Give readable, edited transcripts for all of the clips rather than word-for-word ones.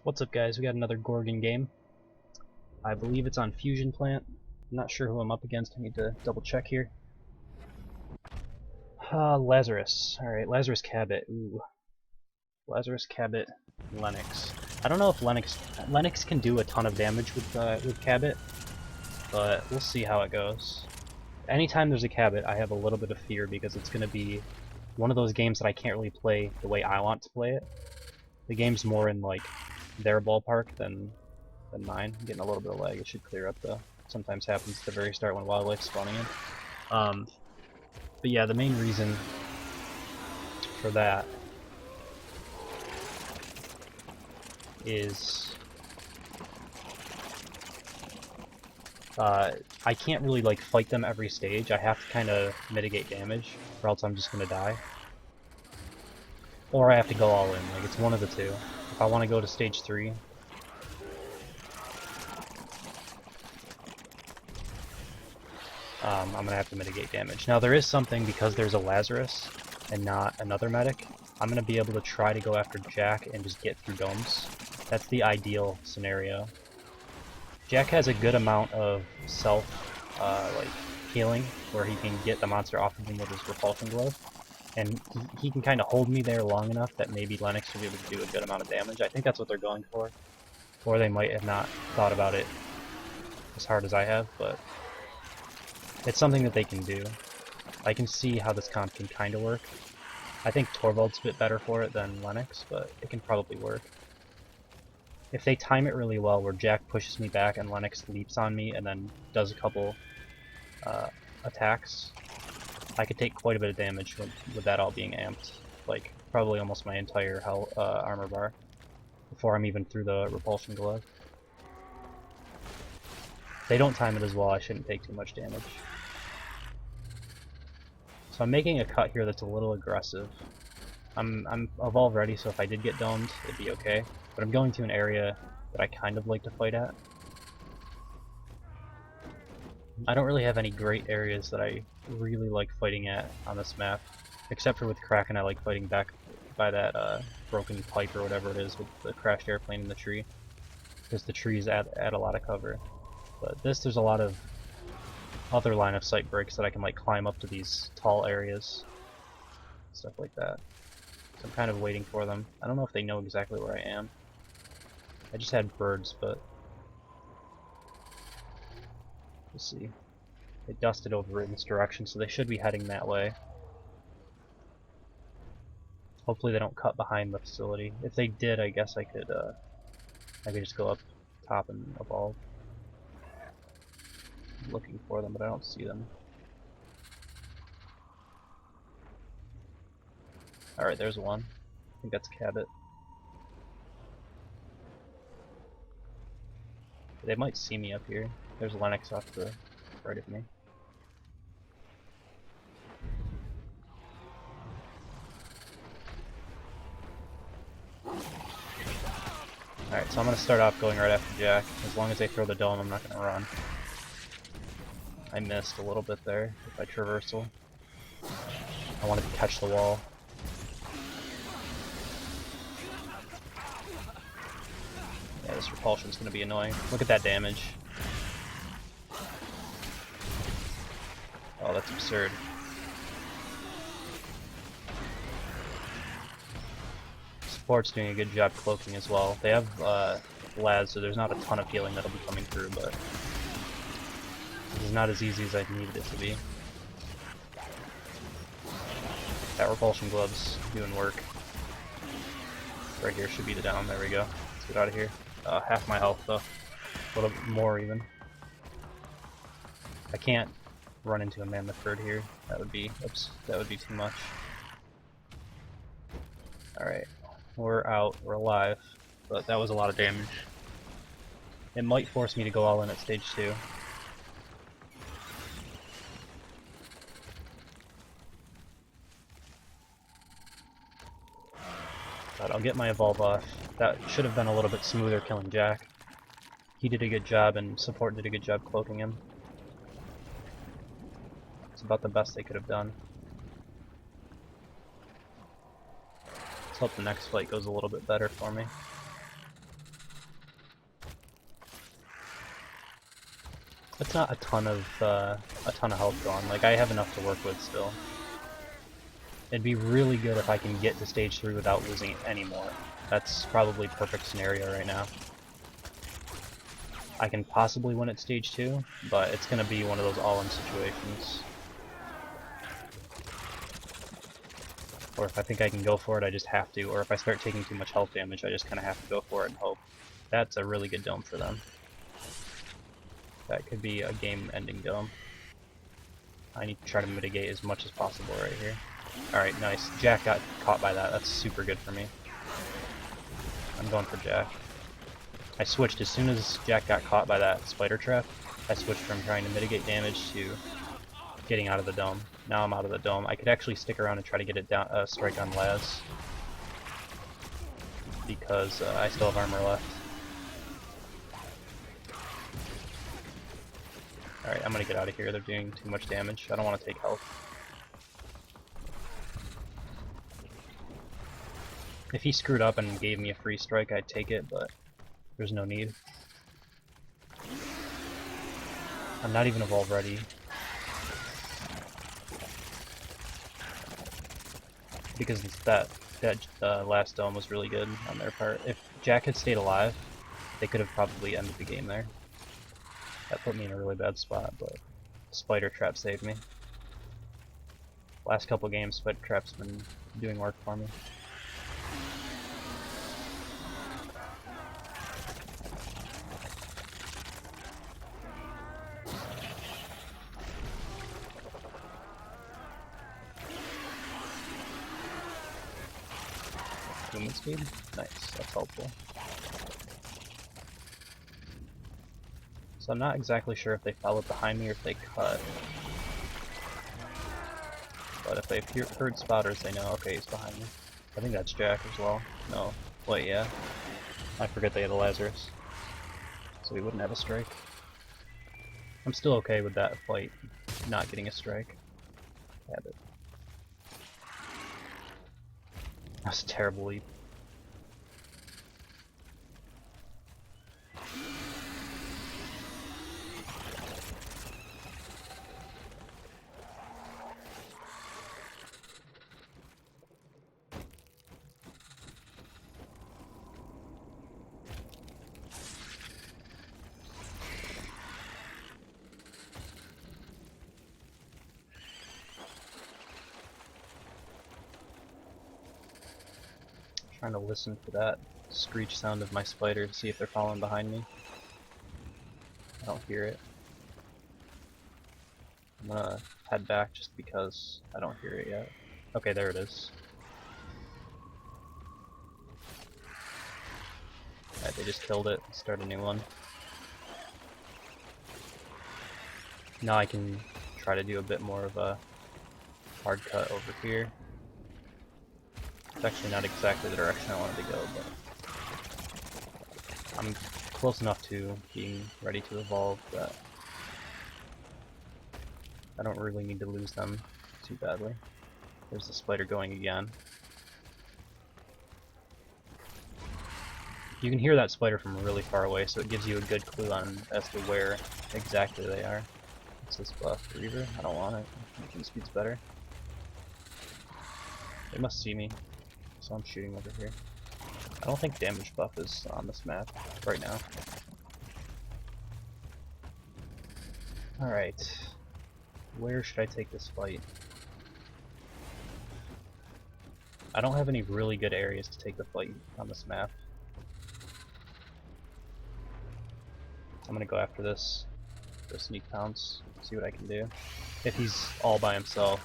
What's up, guys? We got another Gorgon game. I believe it's on Fusion Plant. I'm not sure who I'm up against. I need to double check here. Lazarus. Alright, Lazarus Cabot. Ooh. Lazarus Cabot, Lennox. I don't know if Lennox can do a ton of damage with Cabot, but we'll see how it goes. Anytime there's a Cabot, I have a little bit of fear because it's going to be one of those games that I can't really play the way I want to play it. The game's more in like their ballpark than mine. I'm getting a little bit of lag. It should clear up though. Sometimes happens at the very start when wildlife's spawning in. But yeah, the main reason for that is I can't really like fight them every stage. I have to kind of mitigate damage, or else I'm just gonna die. Or I have to go all in. Like it's one of the two. If I want to go to stage 3, I'm gonna have to mitigate damage. Now there is something, because there's a Lazarus and not another medic, I'm gonna be able to try to go after Jack and just get through domes. That's the ideal scenario. Jack has a good amount of self like healing, where he can get the monster off of him with his repulsion glove, and he can kind of hold me there long enough that maybe Lennox will be able to do a good amount of damage. I think that's what they're going for, or they might have not thought about it as hard as I have, but it's something that they can do. I can see how this comp can kind of work. I think Torvald's a bit better for it than Lennox, but it can probably work. If they time it really well, where Jack pushes me back and Lennox leaps on me and then does a couple attacks, I could take quite a bit of damage with that all being amped. Like, probably almost my entire armor bar, before I'm even through the repulsion glove. If they don't time it as well, I shouldn't take too much damage. So I'm making a cut here that's a little aggressive. I'm evolve ready, so if I did get domed, it'd be okay. But I'm going to an area that I kind of like to fight at. I don't really have any great areas that I really like fighting at on this map, except for with Kraken. I like fighting back by that broken pipe or whatever it is with the crashed airplane in the tree, because the trees add a lot of cover. But there's a lot of other line of sight breaks that I can like climb up to these tall areas, stuff like that. So I'm kind of waiting for them. I don't know if they know exactly where I am. I just had birds, but we'll see. They dusted over in this direction, so they should be heading that way. Hopefully they don't cut behind the facility. If they did, I guess I could just go up top and evolve. I'm looking for them, but I don't see them. Alright, there's one. I think that's Cabot. They might see me up here. There's Lennox off the right of me. Alright, so I'm going to start off going right after Jack. As long as they throw the dome, I'm not going to run. I missed a little bit there with my traversal. I wanted to catch the wall. Yeah, this repulsion's going to be annoying. Look at that damage. Oh, that's absurd. Support's doing a good job cloaking as well. They have Laz, so there's not a ton of healing that'll be coming through, but this is not as easy as I needed it to be. That repulsion glove's doing work. Right here should be the down. There we go. Let's get out of here. Half my health though. A little bit more even. I can't run into a man the third here. That would be, oops, that would be too much. Alright, we're out, we're alive, but that was a lot of damage. It might force me to go all in at stage 2. But I'll get my evolve off. That should have been a little bit smoother killing Jack. He did a good job, and support did a good job cloaking him. It's about the best they could have done. Let's hope the next fight goes a little bit better for me. That's not a ton of health gone. Like, I have enough to work with still. It'd be really good if I can get to stage 3 without losing any more. That's probably perfect scenario right now. I can possibly win at stage 2, but it's gonna be one of those all-in situations. Or if I think I can go for it, I just have to. Or if I start taking too much health damage, I just kind of have to go for it and hope. That's a really good dome for them. That could be a game-ending dome. I need to try to mitigate as much as possible right here. Alright, nice. Jack got caught by that. That's super good for me. I'm going for Jack. I switched as soon as Jack got caught by that spider trap. I switched from trying to mitigate damage to getting out of the dome. Now I'm out of the dome. I could actually stick around and try to get it down, strike on Laz, because I still have armor left. Alright, I'm gonna get out of here. They're doing too much damage. I don't want to take health. If he screwed up and gave me a free strike, I'd take it, but there's no need. I'm not even evolve ready. Because that last dome was really good on their part. If Jack had stayed alive, they could have probably ended the game there. That put me in a really bad spot, but Spider Trap saved me. Last couple games, Spider Trap's been doing work for me. Movement speed? Nice, that's helpful. So I'm not exactly sure if they followed behind me or if they cut. But if they've heard spotters, they know, okay, he's behind me. I think that's Jack as well. No. Wait, yeah. I forget they had a Lazarus. So he wouldn't have a strike. I'm still okay with that fight not getting a strike. Have it. That was a terrible leap. Trying to listen for that screech sound of my spider to see if they're following behind me. I don't hear it. I'm gonna head back just because I don't hear it yet. Okay, there it is. Alright, they just killed it. Start a new one. Now I can try to do a bit more of a hard cut over here. It's actually not exactly the direction I wanted to go, but I'm close enough to being ready to evolve that I don't really need to lose them too badly. There's the spider going again. You can hear that spider from really far away, so it gives you a good clue on as to where exactly they are. What's this buff? Reaver? I don't want it. Movement speed's better. They must see me, so I'm shooting over here. I don't think damage buff is on this map right now. Alright. Where should I take this fight? I don't have any really good areas to take the fight on this map. I'm gonna go after this for a sneak pounce, see what I can do. If he's all by himself,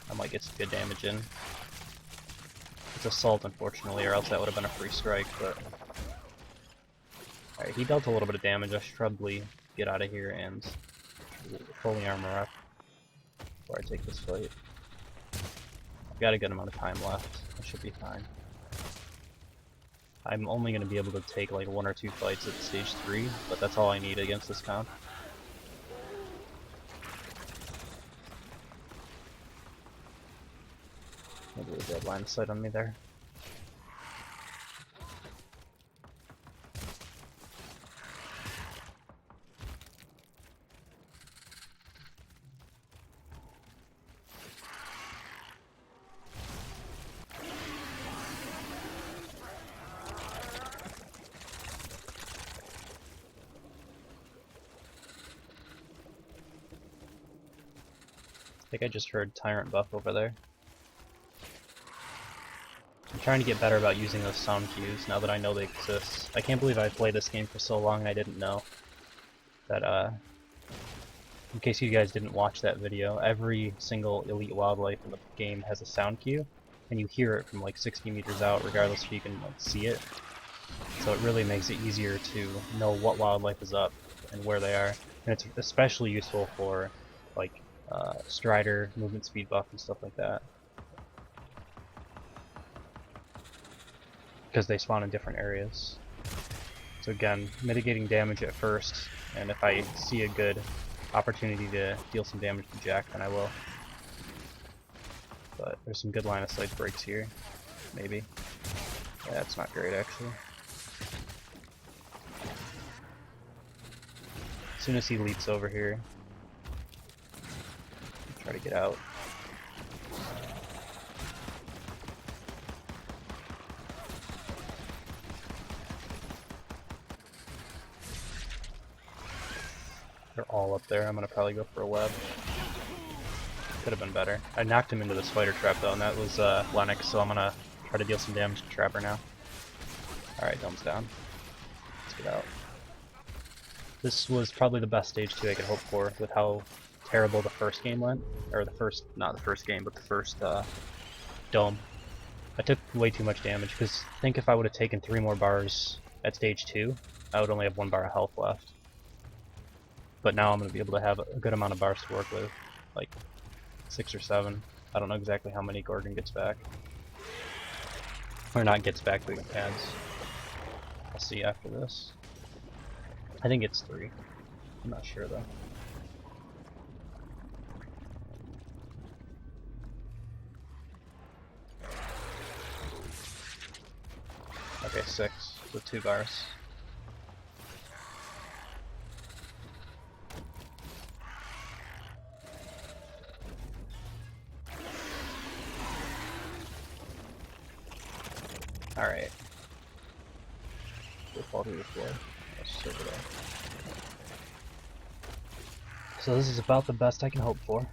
I might get some good damage in. It's assault, unfortunately, or else that would have been a free strike, but... Alright, he dealt a little bit of damage. I should probably get out of here and fully armor up before I take this fight. I've got a good amount of time left. I should be fine. I'm only going to be able to take like 1 or 2 fights at stage 3, but that's all I need against this comp. Maybe a dead line of sight on me there. think I just heard Tyrant buff over there. I'm trying to get better about using those sound cues now that I know they exist. I can't believe I played this game for so long and I didn't know that, in case you guys didn't watch that video, every single elite wildlife in the game has a sound cue, and you hear it from like 60 meters out regardless if you can like see it. So it really makes it easier to know what wildlife is up and where they are. And it's especially useful for like Strider, movement speed buff, and stuff like that. Because they spawn in different areas. So again, mitigating damage at first, and if I see a good opportunity to deal some damage to Jack, then I will. But there's some good line of sight breaks here. Maybe. Yeah, it's not great actually. As soon as he leaps over here, try to get out. They're all up there. I'm gonna probably go for a web. Could have been better. I knocked him into the spider trap though, and that was Lennox, so I'm gonna try to deal some damage to Trapper now. Alright, Dome's down. Let's get out. This was probably the best stage 2 I could hope for with how terrible the first game went. Or the first, not the first game, but the first Dome. I took way too much damage, because think if I would have taken 3 more bars at stage 2, I would only have 1 bar of health left. But now I'm going to be able to have a good amount of bars to work with, like 6 or 7. I don't know exactly how many Gorgon gets back. Or not gets back, but adds. I'll see after this. I think it's 3. I'm not sure though. Okay, 6 with 2 bars. Alright. We'll fall through the floor. Let's just over there. So this is about the best I can hope for.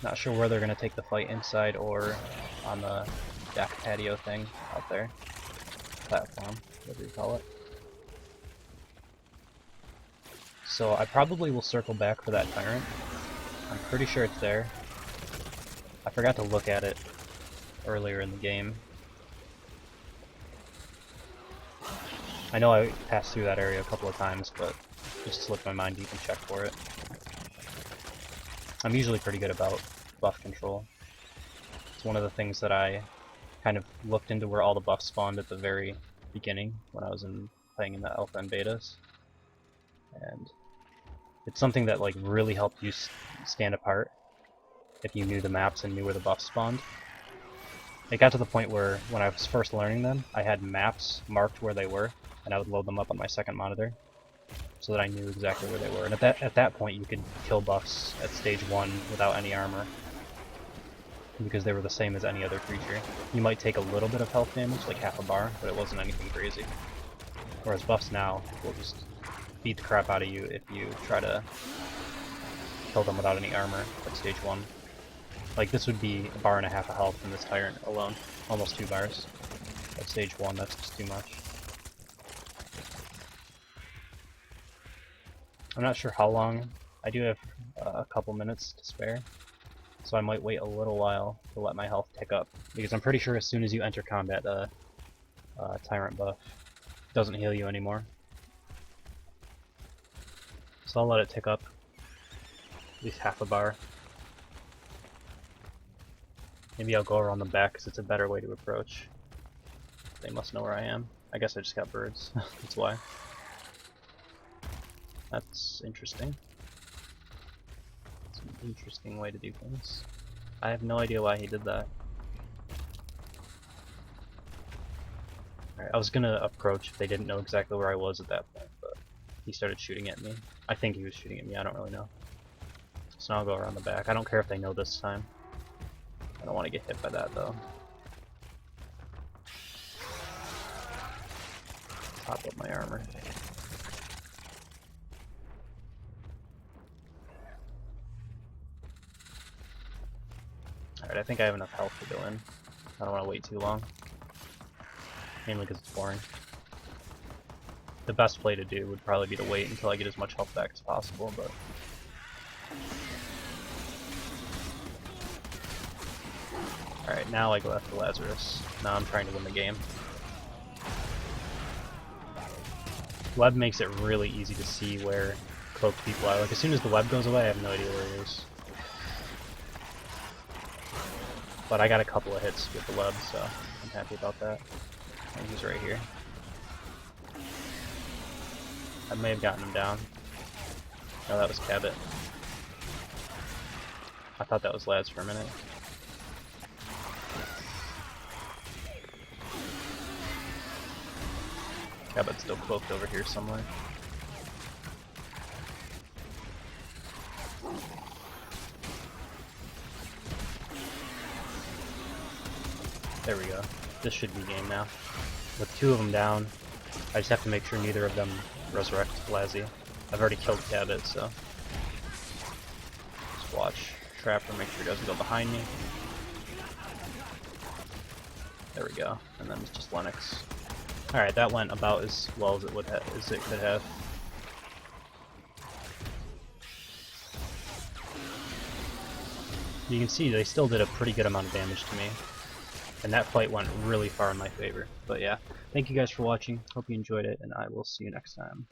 Not sure where they're going to take the fight, inside or on the deck patio thing out there. Platform, whatever you call it. So I probably will circle back for that Tyrant. I'm pretty sure it's there. I forgot to look at it earlier in the game. I know I passed through that area a couple of times, but just slipped my mind deep and check for it. I'm usually pretty good about buff control. It's one of the things that I kind of looked into where all the buffs spawned at the very beginning when I was playing in the alpha and betas. And it's something that like really helped you stand apart if you knew the maps and knew where the buffs spawned. It got to the point where when I was first learning them, I had maps marked where they were, and I would load them up on my second monitor so that I knew exactly where they were. And at that point you could kill buffs at stage 1 without any armor, because they were the same as any other creature. You might take a little bit of health damage, like half a bar, but it wasn't anything crazy. Whereas buffs now will just beat the crap out of you if you try to kill them without any armor at stage 1. Like this would be 1.5 bars of health from this Tyrant alone. Almost 2 bars. At stage 1, that's just too much. I'm not sure how long. I do have a couple minutes to spare, so I might wait a little while to let my health tick up, because I'm pretty sure as soon as you enter combat, Tyrant buff doesn't heal you anymore. So I'll let it tick up at least 1/2 bar. Maybe I'll go around the back because it's a better way to approach. They must know where I am. I guess I just got birds. That's why. That's interesting. It's an interesting way to do things. I have no idea why he did that. Alright, I was gonna approach if they didn't know exactly where I was at that point, but he started shooting at me. I think he was shooting at me, I don't really know. So now I'll go around the back. I don't care if they know this time. I don't want to get hit by that though. Top up my armor. think I have enough health to go in. I don't want to wait too long. Mainly because it's boring. The best play to do would probably be to wait until I get as much health back as possible, but... Alright, now I go after Lazarus. Now I'm trying to win the game. Web makes it really easy to see where cloaked people are. Like, as soon as the web goes away, I have no idea where he is. But I got a couple of hits with the web, so I'm happy about that. And he's right here. I may have gotten him down. No, that was Cabot. I thought that was Laz for a minute. Cabot's still cloaked over here somewhere. There we go. This should be game now. With two of them down, I just have to make sure neither of them resurrect Lazzy. I've already killed Cabot, so... Just watch Trapper, make sure he doesn't go behind me. There we go. And then it's just Lennox. Alright, that went about as well as it would as it could have. You can see they still did a pretty good amount of damage to me. And that fight went really far in my favor. But yeah, thank you guys for watching. Hope you enjoyed it, and I will see you next time.